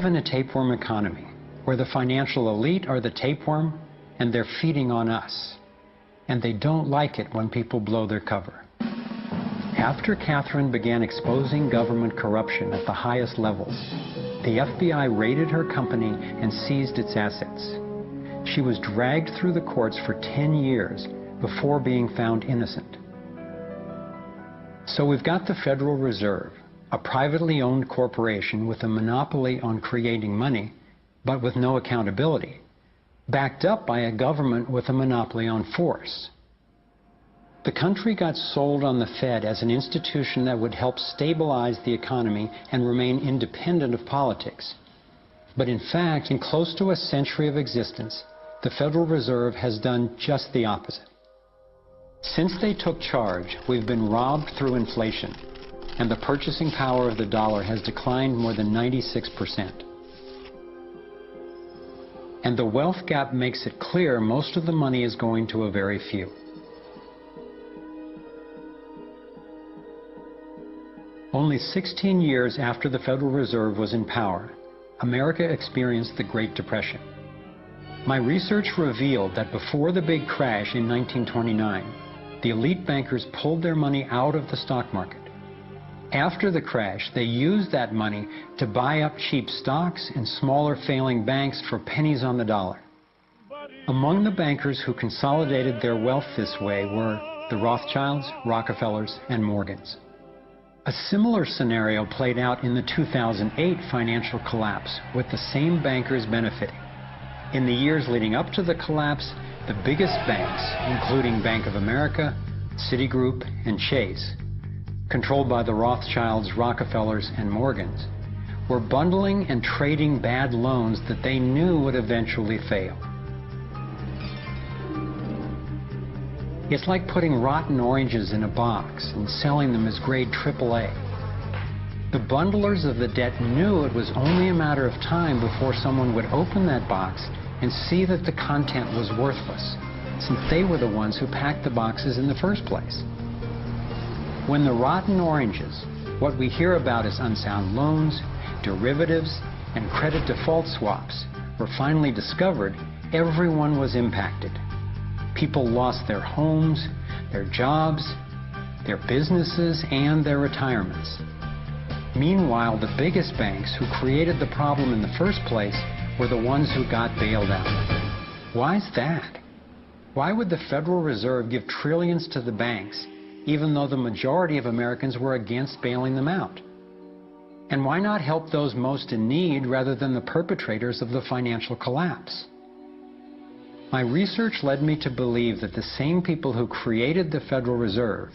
live in a tapeworm economy where the financial elite are the tapeworm and they're feeding on us. And they don't like it when people blow their cover. After Catherine began exposing government corruption at the highest levels, the FBI raided her company and seized its assets. She was dragged through the courts for 10 years before being found innocent. So we've got the Federal Reserve, a privately owned corporation with a monopoly on creating money, but with no accountability, backed up by a government with a monopoly on force. The country got sold on the Fed as an institution that would help stabilize the economy and remain independent of politics. But in fact, in close to a century of existence, the Federal Reserve has done just the opposite. Since they took charge, we've been robbed through inflation, and the purchasing power of the dollar has declined more than 96%. And the wealth gap makes it clear most of the money is going to a very few. Only 16 years after the Federal Reserve was in power, America experienced the Great Depression. My research revealed that before the big crash in 1929, the elite bankers pulled their money out of the stock market. After the crash, they used that money to buy up cheap stocks and smaller failing banks for pennies on the dollar. Among the bankers who consolidated their wealth this way were the Rothschilds, Rockefellers, and Morgans. A similar scenario played out in the 2008 financial collapse, with the same bankers benefiting. In the years leading up to the collapse, the biggest banks, including Bank of America, Citigroup, and Chase, controlled by the Rothschilds, Rockefellers, and Morgans, were bundling and trading bad loans that they knew would eventually fail. It's like putting rotten oranges in a box and selling them as grade AAA. The bundlers of the debt knew it was only a matter of time before someone would open that box and see that the content was worthless, since they were the ones who packed the boxes in the first place. When the rotten oranges, what we hear about as unsound loans, derivatives, and credit default swaps, were finally discovered, everyone was impacted. People lost their homes, their jobs, their businesses, and their retirements. Meanwhile, the biggest banks who created the problem in the first place were the ones who got bailed out. Why's that? Why would the Federal Reserve give trillions to the banks, even though the majority of Americans were against bailing them out? And why not help those most in need rather than the perpetrators of the financial collapse? My research led me to believe that the same people who created the Federal Reserve,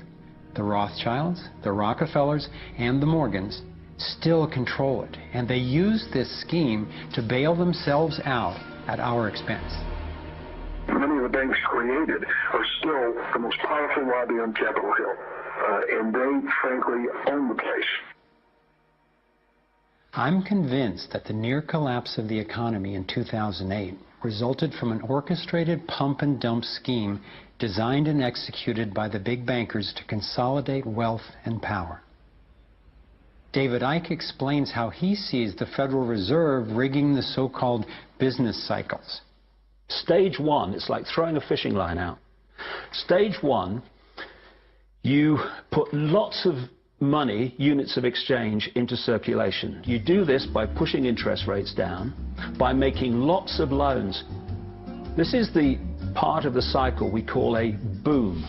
the Rothschilds, the Rockefellers, and the Morgans, still control it, and they use this scheme to bail themselves out at our expense. Many of the banks created are still the most powerful lobby on Capitol Hill, and they, frankly, own the place. I'm convinced that the near collapse of the economy in 2008 resulted from an orchestrated pump-and-dump scheme designed and executed by the big bankers to consolidate wealth and power. David Icke explains how he sees the Federal Reserve rigging the so-called business cycles. Stage one, it's like throwing a fishing line out. Stage one, you put lots of money, units of exchange, into circulation. You do this by pushing interest rates down, by making lots of loans. This is the part of the cycle we call a boom.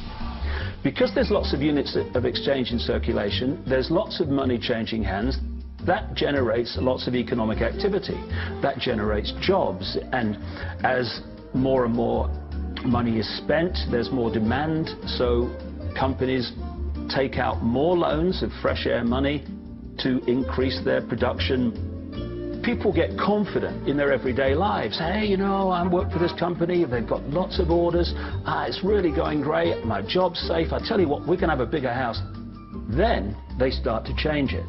Because there's lots of units of exchange in circulation, there's lots of money changing hands. That generates lots of economic activity. That generates jobs. And as more and more money is spent, there's more demand. So companies take out more loans of fresh air money to increase their production. People get confident in their everyday lives. Hey, you know, I work for this company, they've got lots of orders, it's really going great, my job's safe, I tell you what, we can have a bigger house. Then they start to change it.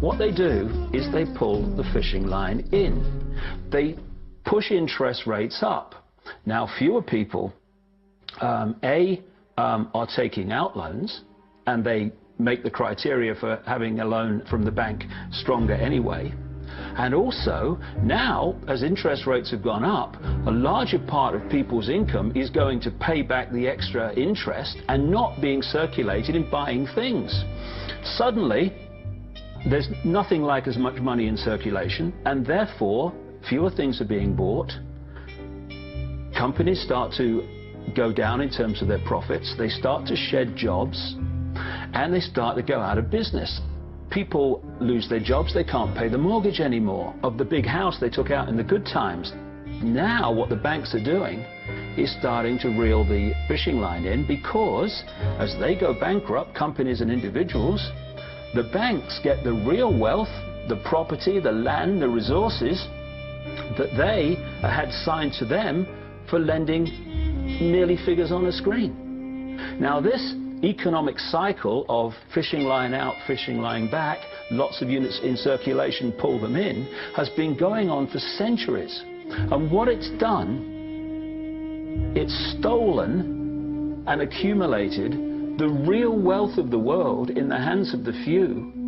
What they do is they pull the fishing line in. They push interest rates up. Now, fewer people, are taking out loans, and they make the criteria for having a loan from the bank stronger anyway. And also, now, as interest rates have gone up, a larger part of people's income is going to pay back the extra interest and not being circulated in buying things. Suddenly, there's nothing like as much money in circulation, and therefore, fewer things are being bought. Companies start to go down in terms of their profits. They start to shed jobs, and they start to go out of business. People lose their jobs. They can't pay the mortgage anymore of the big house they took out in the good times. Now what the banks are doing is starting to reel the fishing line in, because as they go bankrupt, companies and individuals, the banks get the real wealth, the property, the land, the resources that they had signed to them for lending merely figures on a screen. Now this economic cycle of fishing line out, fishing line back, lots of units in circulation, pull them in, has been going on for centuries. And what it's done, it's stolen and accumulated the real wealth of the world in the hands of the few,